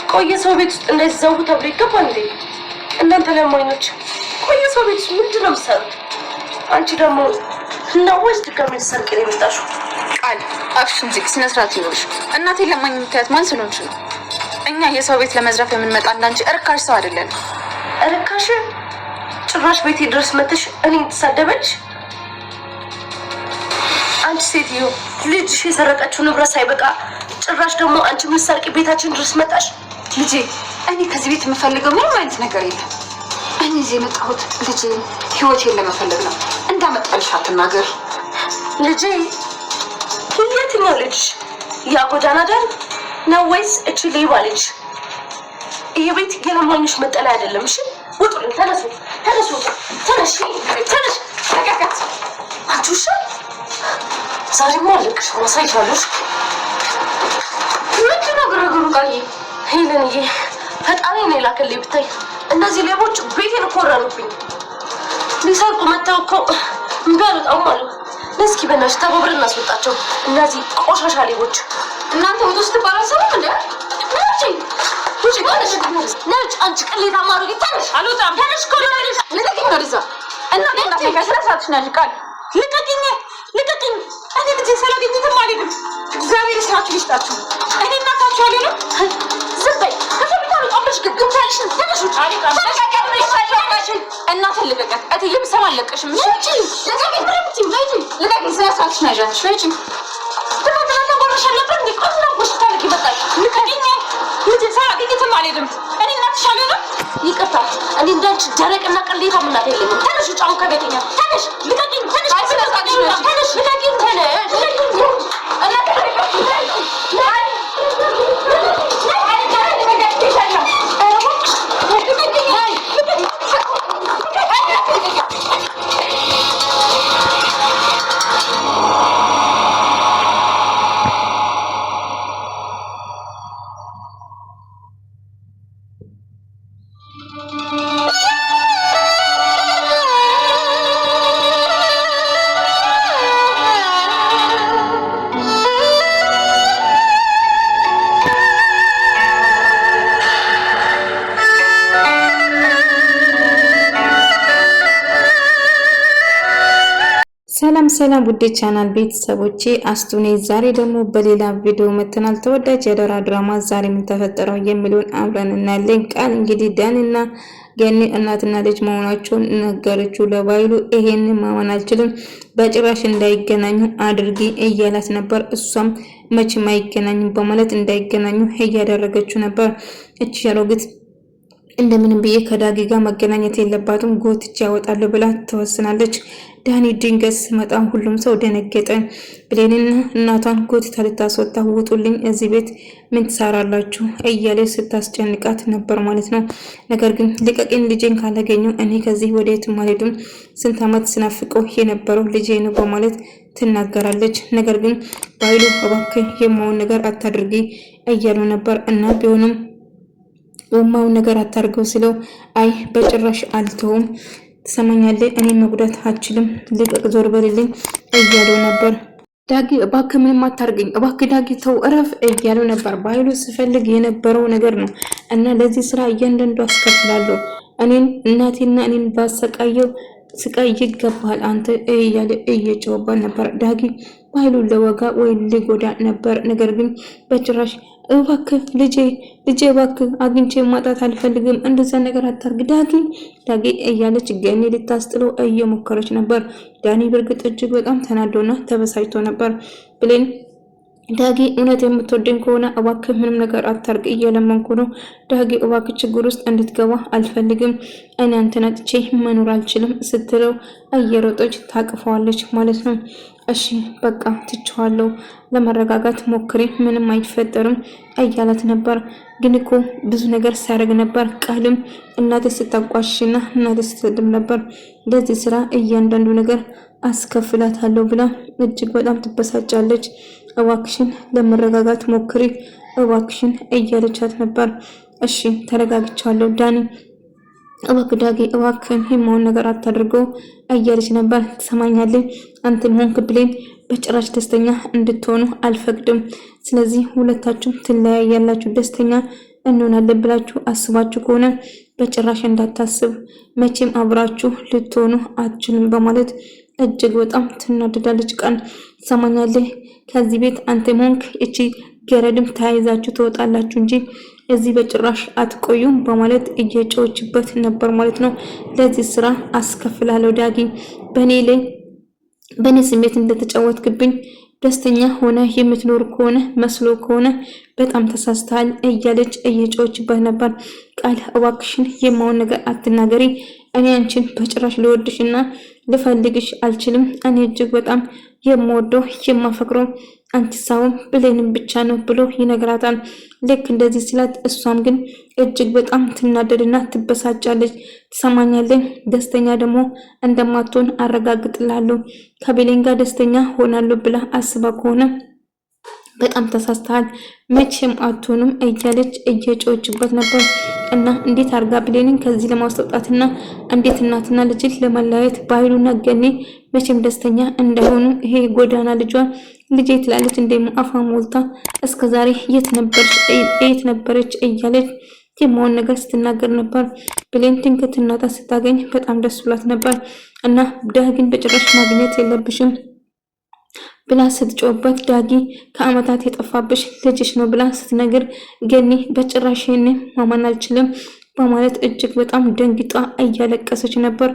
ቆየ ሰው ቤት ውስጥ እንደዚህ ዘው ተብሎ ይገባል እንዴ? እናንተ ለማኞች ቆየ ሰው ቤት ውስጥ ምንድን ነው የምትሰሩት? አንቺ ደግሞ እና ወይስ ድጋሜ ልትሰርቂ ነው የመጣሽው? ቃል አፍሽን ዝጊ፣ ስነ ስርዓት ይኖርሽ። እናቴ ለማኝ የምታያት ማን ስለሆንሽ ነው? እኛ የሰው ቤት ለመዝረፍ የምንመጣ እንዳንቺ እርካሽ ሰው አይደለን። እርካሽ? ጭራሽ ቤቴ ድረስ መጥተሽ እኔን ትሳደበልሽ? አንቺ ሴትዮ ልጅሽ የሰረቀችው ንብረት ሳይበቃ ጭራሽ ደግሞ አንቺ ምትሰርቂ ቤታችን ድረስ መጣሽ? ልጄ እኔ ከዚህ ቤት የምፈልገው ምንም አይነት ነገር የለም። እኔ እዚህ የመጣሁት ልጄ ህይወቴን ለመፈለግ ነው። እንዳመጣልሽ አትናገር። ልጄ የትኛው ልጅ? ያ ጎዳና ዳር ነው ወይስ እቺ ሌባ ልጅ? ይሄ ቤት የለማኞች መጠለያ አይደለም። እሺ ውጡልኝ። ተነሱ ተነሱ ተነሽ ተነሽ። ተቀቀት አንቺ ውሻ። ዛሬማ አለቅሽ ማሳይሻለሽ። ምንድን ነው ግርግሩ? ቃዬ ሄለንዬ ፈጣሪ ነው የላከልኝ። ብታይ እነዚህ ሌቦች ቤቴን ኮረኑብኝ። ሊሰርቁ መጥተው እኮ እምቢ አልወጣም አሉ። እስኪ በእናትሽ ተባብረን እናስወጣቸው እነዚህ ቆሻሻ ሌቦች። እናንተ ወደ ውስጥ ባላሰሩም እንደ ነጭ ውጭ ጋርሽ ነጭ አንቺ ቅሌታ ማሩኝ። ተነሽ አልወጣም። ተነሽ ኮሎኔልሽ ልቀቂኝ ወደዛ። እናንተ ከስራሳትሽ ነሽ። ቃል ልቀቂኝ ልቀቂኝ። እኔ ልጄ ሳላገኝትም አልሄድም። እግዚአብሔር ስራችሁ ይስጣችሁ። እኔ እናታችሁ አልሄድም። ዝም በይ። ከሰብታ አምሽ ግግም ታልሽን ተነሽ ውጭ አሪቃ ተነሽ። እናት ልቀቀት። እትዬም ሰማ አለቀሽም። እሺ ልቀቂኝ ብረብቲ ዘይት ልቀቂኝ። ስራሳትሽ ነሽ እሺ ተማታና ወርሻለበት እንዴ? ቆንጆ ሆስፒታል ይመጣል። ልቀቂኝ ልጄ ሳላገኝትም አልሄድም። እኔ እናትሽ አልሄድም። ይቅርታ እኔ እንዳንቺ ደረቅና ቅሌታ ምናት የለኝም። ተነሽ ውጭ አሁን ከቤተኛ ተነሽ። ልቀቂኝ ተነሽ። ተነሽ ልቀቂኝ ተነሽ። ሰላም ውድ ቻናል ቤተሰቦቼ አስቱኔ ዛሬ ደግሞ በሌላ ቪዲዮ መተናል። ተወዳጅ የደራ ድራማ ዛሬ ምን ተፈጠረው የሚለውን አብረን እናያለን። ቃል እንግዲህ ዳንና ገኒ እናትና ልጅ መሆናቸውን ነገረችው ለባይሉ። ይሄን ማመን አልችልም፣ በጭራሽ እንዳይገናኙ አድርጊ እያላት ነበር። እሷም መቼም አይገናኙም በማለት እንዳይገናኙ እያደረገችው ነበር። እቺ ያሮግት እንደምንም ብዬ ከዳጊ ጋር መገናኘት የለባትም ጎትቼ ያወጣለሁ ብላ ተወስናለች። ዳኒ ድንገት ሲመጣ ሁሉም ሰው ደነገጠ። ብሌንና እናቷን ጎትታ ልታስወጣ ውጡልኝ፣ እዚህ ቤት ምን ትሰራላችሁ እያለ ስታስጨንቃት ነበር ማለት ነው። ነገር ግን ልቀቂን፣ ልጄን ካላገኘው እኔ ከዚህ ወዴትም አልሄድም፣ ስንት ዓመት ስናፍቀው የነበረው ልጄ ነው በማለት ትናገራለች። ነገር ግን ባይሉ እባክህ የማውን ነገር አታድርጊ እያሉ ነበር እና ቢሆንም ወማውን ነገር አታርገው ስለው አይ በጭራሽ አልተውም፣ ትሰማኛለህ፣ እኔ መጉዳት አልችልም፣ ልቀቅ፣ ዞር በልልኝ እያለው ነበር። ዳጊ እባክህ ምንም አታርገኝ፣ እባክህ ዳጊ ተው እረፍ እያለው ነበር። ባይሉ ሲፈልግ የነበረው ነገር ነው እና ለዚህ ስራ እያንዳንዱ አስከፍላለሁ፣ እኔን እናቴና እኔን ባሰቃየው ስቃይ ይገባል አንተ እያለ እየጮኸባት ነበር። ዳጊ ባይሉ ለወጋ ወይ ሊጎዳ ነበር። ነገር ግን በጭራሽ እባክህ ልጄ እባክህ አግኝቼ ማጣት አልፈልግም፣ እንደዛ ነገር አታርግ ዳጊ እያለች ገኒ ልታስጥለው እየሞከረች ነበር። ዳኒ በርግጥ እጅግ በጣም ተናዶና ተበሳጭቶ ነበር። ብሌን ዳጊ እውነት የምትወደኝ ከሆነ እባክህ ምንም ነገር አታርግ እየለመንኩ ነው። ዳጊ እባክህ ችግር ውስጥ እንድትገባ አልፈልግም፣ እኔ አንተን አጥቼ መኖር አልችልም ስትለው እየሮጠች ታቅፈዋለች ማለት ነው። እሺ በቃ ትቼዋለሁ፣ ለመረጋጋት ሞክሬ ምንም አይፈጠርም እያላት ነበር። ግን እኮ ብዙ ነገር ሲያደርግ ነበር። ቃልም እናቴ ስታቋሽና እናቴ ስትሰድብ ነበር። ለዚህ ስራ እያንዳንዱ ነገር አስከፍላታለሁ ብላ እጅግ በጣም ትበሳጫለች። እባክሽን ለመረጋጋት ሞክሪ እባክሽን እያለቻት ነበር። እሺ ተረጋግቻለሁ ዳኒ፣ እባክህ ዳጊ እባክህን የማውን ነገር አታድርገው እያለች ነበር። ትሰማኛለህ? አንተም ሆንክ ብሌን በጭራሽ ደስተኛ እንድትሆኑ አልፈቅድም። ስለዚህ ሁለታችሁም ትለያያላችሁ፣ ደስተኛ እንሆናለን ብላችሁ አስባችሁ ከሆነ በጭራሽ እንዳታስብ፣ መቼም አብራችሁ ልትሆኑ አትችሉም በማለት እጅግ በጣም ትናደዳለች። ቃል ትሰማኛለህ? ከዚህ ቤት አንተ ሞንክ እቺ ገረድም ተያይዛችሁ ትወጣላችሁ እንጂ እዚህ በጭራሽ አትቆዩም በማለት እየጮችበት ነበር ማለት ነው። ለዚህ ስራ አስከፍላለሁ ዳጊ፣ በእኔ ስሜት እንደተጫወትክብኝ ደስተኛ ሆነ የምትኖር ከሆነ መስሎ ከሆነ በጣም ተሳስተሃል እያለች እየጮችበት ነበር። ቃል እባክሽን የማውን ነገር አትናገሪ፣ እኔ አንቺን በጭራሽ ልወድሽና ልፈልግሽ አልችልም። እኔ እጅግ በጣም የምወደው የማፈቅረው አንቺ ሳይሆን ብሌንን ብቻ ነው ብሎ ይነግራታል። ልክ እንደዚህ ስላት እሷም ግን እጅግ በጣም ትናደድና ትበሳጫለች። ትሰማኛለህ? ደስተኛ ደግሞ እንደማትሆን አረጋግጥላለሁ። ከብሌን ጋር ደስተኛ ሆናለሁ ብላ አስባ ከሆነ በጣም ተሳስተሃል፣ መቼም አትሆንም እያለች እየጮችበት ነበር። እና እንዴት አርጋ ብሌንን ከዚህ ለማስወጣትና እንዴት እናትና ልጅን ለማለያየት ባይሉና ገኔ መቼም ደስተኛ እንዳይሆኑ ይሄ ጎዳና ልጇን ልጄ ትላለች እንደሞ አፋ ሞልታ እስከዛሬ የት ነበረች እያለች የማውን ነገር ስትናገር ነበር። ብሌን ድንገት እናታ ስታገኝ በጣም ደስ ብላት ነበር። እና ዳጊን በጭራሽ ማግኘት የለብሽም ብላ ስትጮበት ዳጊ ከአመታት የጠፋብሽ ልጅሽ ነው ብላ ስትነግር ገኒ በጭራሽ ማመን አልችልም በማለት እጅግ በጣም ደንግጣ እያለቀሰች ነበር።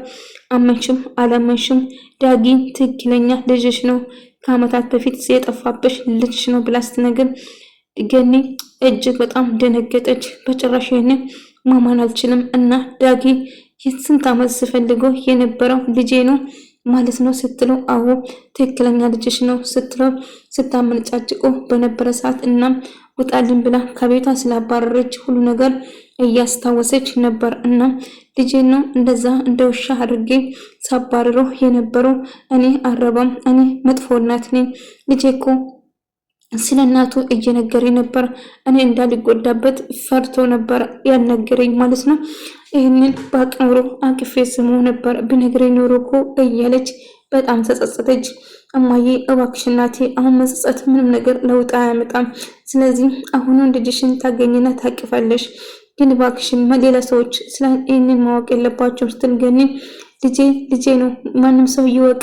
አመንሽም አላመንሽም ዳጊ ትክክለኛ ልጅሽ ነው፣ ከአመታት በፊት የጠፋብሽ ልጅሽ ነው ብላ ስትነግር ገኒ እጅግ በጣም ደነገጠች። በጭራሽ ማመን አልችልም እና ዳጊ የስንት አመት ስፈልገው የነበረው ልጄ ነው ማለት ነው ስትለው፣ አዎ ትክክለኛ ልጅሽ ነው ስትለው ስታመነጫጭቆ በነበረ ሰዓት እናም ውጣልን ብላ ከቤቷ ስላባረረች ሁሉ ነገር እያስታወሰች ነበር። እና ልጄ ነው እንደዛ እንደ ውሻ አድርጌ ሳባረሮ የነበረው እኔ አረባም፣ እኔ መጥፎ እናት ነኝ። ልጄ እኮ ስለ እናቱ እየነገረኝ ነበር፣ እኔ እንዳልጎዳበት ፈርቶ ነበር ያልነገረኝ ማለት ነው። ይህንን በአቅምሮ አቅፌ ስሞ ነበር ብነግረኝ ኖሮ እኮ እያለች በጣም ተጸጸተች። እማዬ እባክሽ እናቴ፣ አሁን መጸጸት ምንም ነገር ለውጥ አያመጣም። ስለዚህ አሁኑን ልጅሽን ታገኝና ታቅፋለሽ። ግን እባክሽን ሌላ ሰዎች ስለ ይህንን ማወቅ የለባቸውም ስትል ገኒ ልጄ ነው ማንም ሰው ይወቅ፣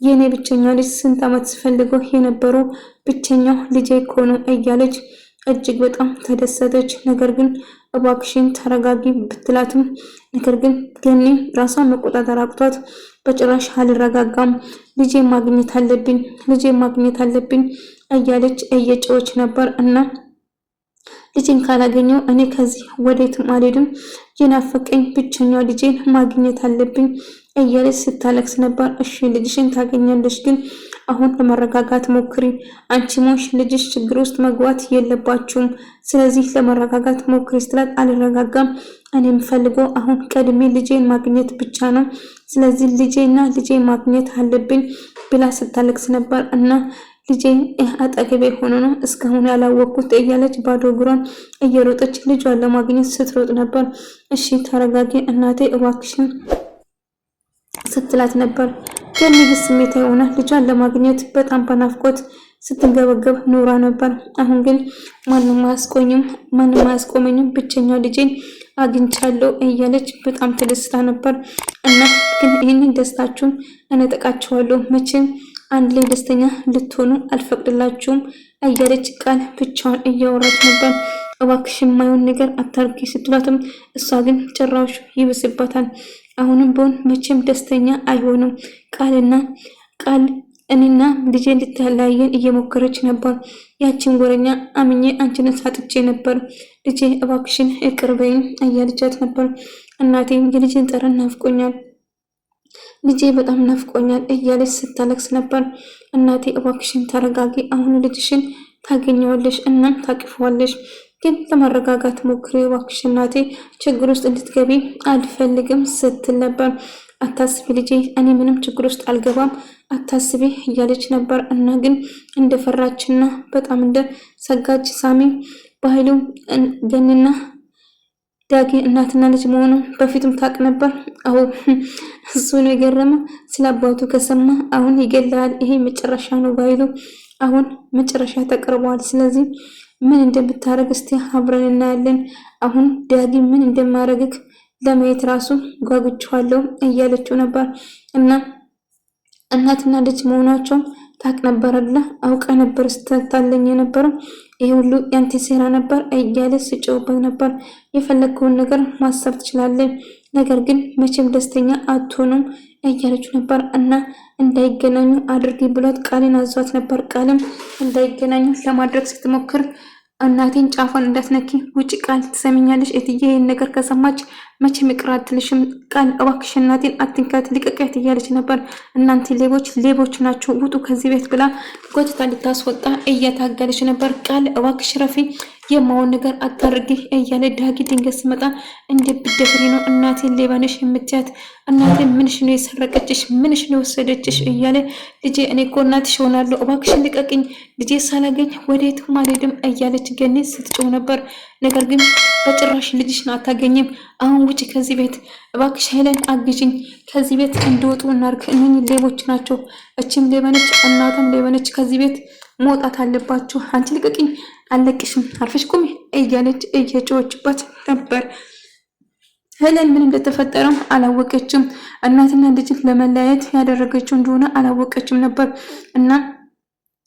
የኔ ብቸኛ ልጅ ስንት አመት ስፈልገው የነበረው ብቸኛው ልጄ እኮ ነው እያለች እጅግ በጣም ተደሰተች። ነገር ግን እባክሽን ተረጋጊ ብትላትም ነገር ግን ገኒ ራሷን መቆጣጠር አቅቷት በጭራሽ አልረጋጋም፣ ልጄ ማግኘት አለብኝ እያለች እየጮች ነበር። እና ልጄን ካላገኘው እኔ ከዚህ ወዴትም አልሄድም፣ የናፈቀኝ ብቸኛው ልጄን ማግኘት አለብኝ እያለች ስታለቅስ ነበር። እሺ ልጅሽን ታገኛለሽ፣ ግን አሁን ለመረጋጋት ሞክሪ። አንቺ ሞሽ ልጅሽ ችግር ውስጥ መግባት የለባችሁም፣ ስለዚህ ለመረጋጋት ሞክሪ ስትላት አልረጋጋም፣ እኔ የምፈልገው አሁን ቀድሜ ልጄን ማግኘት ብቻ ነው፣ ስለዚህ ልጄ ማግኘት አለብኝ ብላ ስታለቅስ ነበር። እና ልጄ አጠገቤ ሆኖ ነው እስካሁን ያላወቅኩት እያለች ባዶ እግሯን እየሮጠች ልጇን ለማግኘት ስትሮጥ ነበር። እሺ ተረጋጊ እናቴ እባክሽን ስትላት ነበር። ገኒ ስሜታዊ ሆና ልጇን ለማግኘት በጣም በናፍቆት ስትንገበገብ ኖራ ነበር። አሁን ግን ማንም አያስቆመኝም ብቸኛው ልጄን አግኝቻለሁ እያለች በጣም ተደስታ ነበር። እና ግን ይህንን ደስታችሁን እነጠቃችኋለሁ፣ መቼም አንድ ላይ ደስተኛ ልትሆኑ አልፈቅድላችሁም እያለች ቃል ብቻዋን እያወራች ነበር። እባክሽ የማይሆን ነገር አታርጊ ስትሏትም እሷ ግን ጭራሹ ይብስባታል። አሁንም ቢሆን መቼም ደስተኛ አይሆንም። ቃል እኔና ልጄ እንድትለያየን እየሞከረች ነበር። ያችን ጎረኛ አምኜ አንቺን ሳጥቼ ነበር፣ ልጄ እባክሽን ይቅር በይኝ እያለቻት ነበር። እናቴ የልጄን ጠረን ናፍቆኛል፣ ልጄ በጣም ናፍቆኛል እያለች ስታለቅስ ነበር። እናቴ እባክሽን ተረጋጊ፣ አሁን ልጅሽን ታገኘዋለሽ እናም ታቅፈዋለሽ፣ ግን ለመረጋጋት ሞክሪ እባክሽ እናቴ፣ ችግር ውስጥ እንድትገቢ አልፈልግም ስትል ነበር። አታስቢ ልጄ፣ እኔ ምንም ችግር ውስጥ አልገባም አታስቢ እያለች ነበር። እና ግን እንደፈራችና በጣም እንደሰጋች ሳሚ በኃይሉ ገኒና ዳጊ እናትና ልጅ መሆኑ በፊትም ታውቅ ነበር። አዎ እሱ ነው የገረመው። ስለ አባቱ ከሰማ አሁን ይገላል፣ ይሄ መጨረሻ ነው በኃይሉ፣ አሁን መጨረሻ ተቀርቧል። ስለዚህ ምን እንደምታረግ እስቲ አብረን እናያለን። አሁን ዳጊ ምን እንደማረግክ ለማየት ራሱ ጓጉቻለሁ እያለችው ነበር። እና እናትና ልጅ መሆናቸው ታቅ ነበርላ አውቃ ነበር ስትታለኝ የነበረው ይሄ ሁሉ ያንተ ሴራ ነበር እያለ ሲጮህበት ነበር። የፈለግከውን ነገር ማሰብ ትችላለህ፣ ነገር ግን መቼም ደስተኛ አትሆኑም እያለችው ነበር። እና እንዳይገናኙ አድርጊ ብሏት ቃልን አዟት ነበር። ቃልም እንዳይገናኙ ለማድረግ ስትሞክር እናቴን ጫፏን እንዳትነኪ ውጭ ቃል ትሰሚኛለሽ? እትዬ ይህን ነገር ከሰማች መቼም ይቅር አትልሽም። ቃል እባክሽ እናቴን አትንካት፣ ልቀቂያት እያለች ነበር። እናንተ ሌቦች ናቸው፣ ውጡ ከዚህ ቤት ብላ ጎትታ ልታስወጣ እየታገለች ነበር። ቃል እባክሽ ረፊ፣ የማውን ነገር አታርጊ እያለ ዳጊ ድንገት ሲመጣ እንደ ብደፍሪ ነው እናቴን ሌባ ነሽ የምትያት? እናቴን ምንሽ ነው የሰረቀችሽ? ምንሽ ነው የወሰደችሽ? እያለ ልጄ እኔ እኮ እናትሽ ሆናለሁ፣ እባክሽን ልቀቅኝ፣ ልጄ ሳላገኝ ወዴትም አልሄድም እያለች ገኔ ስትጮህ ነበር። ነገር ግን በጭራሽ ልጅሽን አታገኝም፣ አሁን ውጪ ከዚህ ቤት እባክሽ፣ ሄለን አግዥኝ፣ ከዚህ ቤት እንዲወጡ እናርግ፣ እነኚህ ሌቦች ናቸው፣ እችም ሌበነች፣ እናቷም ሌበነች፣ ከዚህ ቤት መውጣት አለባችሁ፣ አንቺ ልቀቅኝ፣ አለቅሽም፣ አርፈሽ ቁሚ እያለች እየጮችበት ነበር። ሄለን ምን እንደተፈጠረም አላወቀችም። እናትና ልጅ ለመለያየት ያደረገችው እንደሆነ አላወቀችም ነበር። እና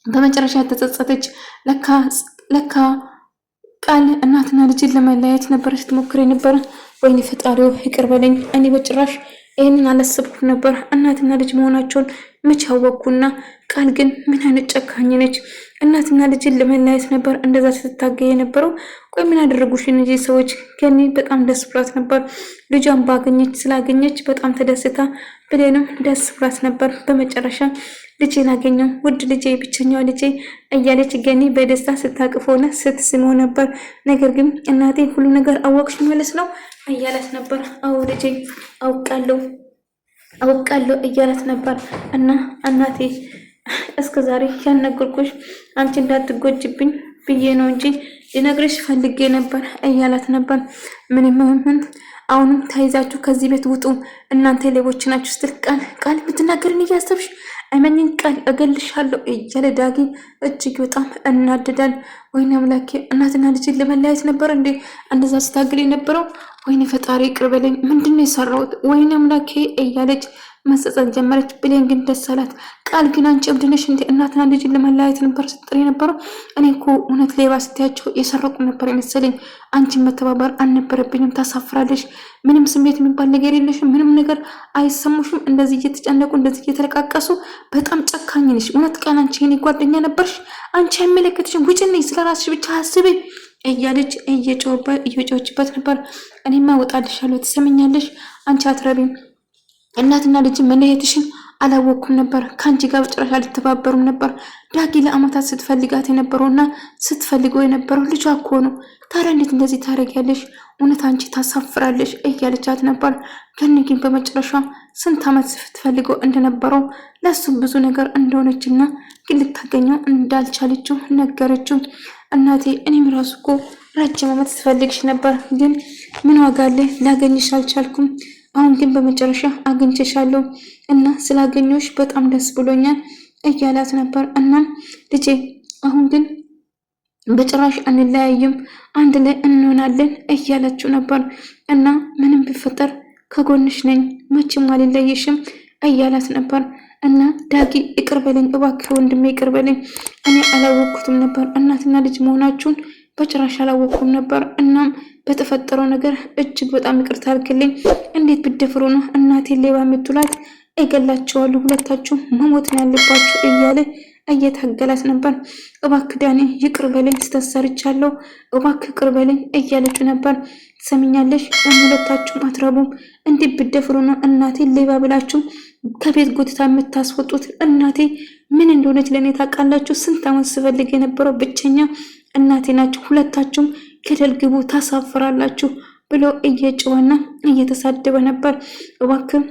በመጨረሻ ተጸጸተች። ለካ ቃል እናትና ልጅን ለመለያየት ነበር ስትሞክር የነበረ። ወይኔ ፈጣሪው ይቅር በለኝ፣ እኔ በጭራሽ ይህንን አላሰብኩም ነበር። እናትና ልጅ መሆናቸውን መቼ አወቅኩና። ቃል ግን ምን አይነት ጨካኝ ነች! እናትና ልጅን ለመለያየት ነበር እንደዛ ስትታገይ የነበረው። ቆይ ምን አደረጉሽ እነዚህ ሰዎች? ገኒ በጣም ደስ ብሏት ነበር ልጇን ስላገኘች በጣም ተደስታ፣ ብሌንም ደስ ብሏት ነበር። በመጨረሻ ልጄን አገኘው፣ ውድ ልጄ፣ ብቸኛዋ ልጄ እያለች ገኒ በደስታ ስታቅፎና ስትስመው ነበር። ነገር ግን እናቴ ሁሉ ነገር አወቅሽ ማለት ነው እያላት ነበር። አዎ ልጄ አውቃለሁ እያላት ነበር። እና እናቴ እስከ ዛሬ ያልነገርኩሽ አንቺ እንዳትጎጅብኝ ብዬ ነው እንጂ ልነግርሽ ፈልጌ ነበር እያላት ነበር። ምንም አሁንም ተይዛችሁ ከዚህ ቤት ውጡ፣ እናንተ ሌቦች ናችሁ ስትል ቃል የምትናገርን እያሰብሽ አይመኝን፣ ቃል እገልሻለሁ እያለ ዳጊ እጅግ በጣም እናድዳል። ወይኔ አምላኬ፣ እናትና ልጅን ለመለያየት ነበር እንዴ እንደዛ ስታግል የነበረው? ወይኔ ፈጣሪ ይቅር በለኝ፣ ምንድን ነው የሰራሁት? ወይኔ አምላኬ እያለች መጸጸት ጀመረች። ብሌን ግን ደስ አላት። ቃል ግን አንቺ እብድ ነሽ እንዴ? እናትና ልጅን ለመለያየት ነበር ስትጥሪ የነበረው? እኔ እኮ እውነት ሌባ ስትያቸው የሰረቁ ነበር የመሰለኝ። አንቺን መተባበር አልነበረብኝም። ታሳፍራለሽ። ምንም ስሜት የሚባል ነገር የለሽም። ምንም ነገር አይሰሙሽም። እንደዚህ እየተጨነቁ እንደዚህ እየተለቃቀሱ በጣም ጨካኝ ነሽ። እውነት ቃል አንቺ የኔ ጓደኛ ነበርሽ። አንቺ አይመለከትሽም። ውጭልኝ፣ ስለራስሽ ብቻ አስቢ እያለች እየጮችበት ነበር። እኔማ እወጣልሻለሁ፣ ትሰምኛለሽ? አንቺ አትረቢም። እናትና ልጅ መለየትሽን አላወቅኩም ነበር። ከአንቺ ጋር በጭራሽ አልተባበሩም ነበር። ዳጊ ለአመታት ስትፈልጋት የነበረውና ስትፈልገው የነበረው ልጇ እኮ ነው። ታዲያ እንዴት እንደዚህ ታደርጊያለሽ? እውነት አንቺ ታሳፍራለሽ እያለቻት ነበር። ገኒ ግን በመጨረሻ ስንት አመት ስትፈልገው እንደነበረው ለሱ ብዙ ነገር እንደሆነችና ግን ልታገኘው እንዳልቻለችው ነገረችው። እናቴ እኔም ራሱ እኮ ረጅም አመት ስትፈልግሽ ነበር፣ ግን ምን ዋጋ አለ? ላገኝሽ አልቻልኩም። አሁን ግን በመጨረሻ አግኝቼሻለሁ እና ስላገኘሁሽ በጣም ደስ ብሎኛል እያላት ነበር። እናም ልጄ አሁን ግን በጭራሽ አንለያይም፣ አንድ ላይ እንሆናለን እያለችው ነበር። እና ምንም ቢፈጠር ከጎንሽ ነኝ፣ መቼም አልለይሽም እያላት ነበር። እና ዳጊ ይቅር በለኝ እባክህ ወንድሜ ይቅር በለኝ፣ እኔ አላወቅኩትም ነበር፣ እናትና ልጅ መሆናችሁን በጭራሽ አላወቅኩም ነበር። እናም በተፈጠረው ነገር እጅግ በጣም ይቅርታ አድርግልኝ። እንዴት ብትደፍሩ ነው እናቴን ሌባ የምትላት? እገላቸዋለሁ፣ ሁለታችሁ መሞት ነው ያለባችሁ እያለ እየታገላት ነበር። እባክህ ዳኔ ይቅር በለኝ፣ ስተሰርቻለሁ፣ እባክህ ይቅር በለኝ እያለችው ነበር። ትሰሚኛለሽ? ሁለታችሁም አትረቡም። እንዴት ብትደፍሩ ነው እናቴን ሌባ ብላችሁ ከቤት ጎትታ የምታስወጡት? እናቴ ምን እንደሆነች ለእኔ ታውቃላችሁ? ስንት አመት ስፈልግ የነበረው ብቸኛ እናቴ ናችሁ። ሁለታችሁም ገደል ግቡ፣ ታሳፍራላችሁ ብሎ እየጮኸና እየተሳደበ ነበር። እባክህ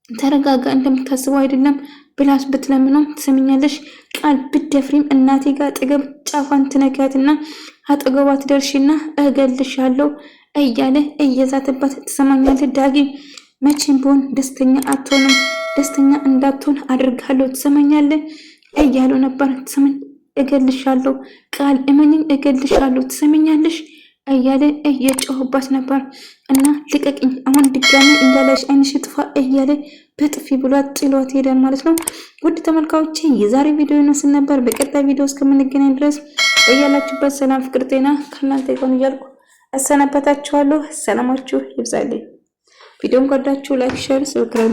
ተረጋጋ፣ እንደምታስበው አይደለም ብላስ ብትለምነው፣ ትሰሚኛለሽ? ቃል ብትደፍሪም እናቴ ጋር አጠገብ ጫፏን ትነካትና አጠገቧ ትደርሽና እገልሻለሁ እያለ እየዛተባት፣ ትሰማኛለህ ዳጊ? መቼም ቢሆን ደስተኛ አትሆንም፣ ደስተኛ እንዳትሆን አድርጋለሁ፣ ትሰማኛለህ እያለው ነበር። እገልሻለሁ፣ ቃል እመኝኝ እገልሻለሁ፣ ትሰሚኛለሽ እያለ እየጮህባት ነበር። እና ልቀቅኝ፣ አሁን ድጋሚ እንዳለሽ አይንሽ ጥፋ እያለ በጥፊ ብሏት ጥሏት ሄዳል ማለት ነው። ውድ ተመልካዮቼ የዛሬ ቪዲዮ ይመስል ነበር። በቀጣይ ቪዲዮ እስከምንገናኝ ድረስ በያላችሁበት ሰላም፣ ፍቅር፣ ጤና ከእናንተ ይሁን እያልኩ አሰናበታችኋለሁ። ሰላማችሁ ይብዛልኝ። ቪዲዮን ከወዳችሁ ላይክ፣ ሼር፣ ሰብስክራይብ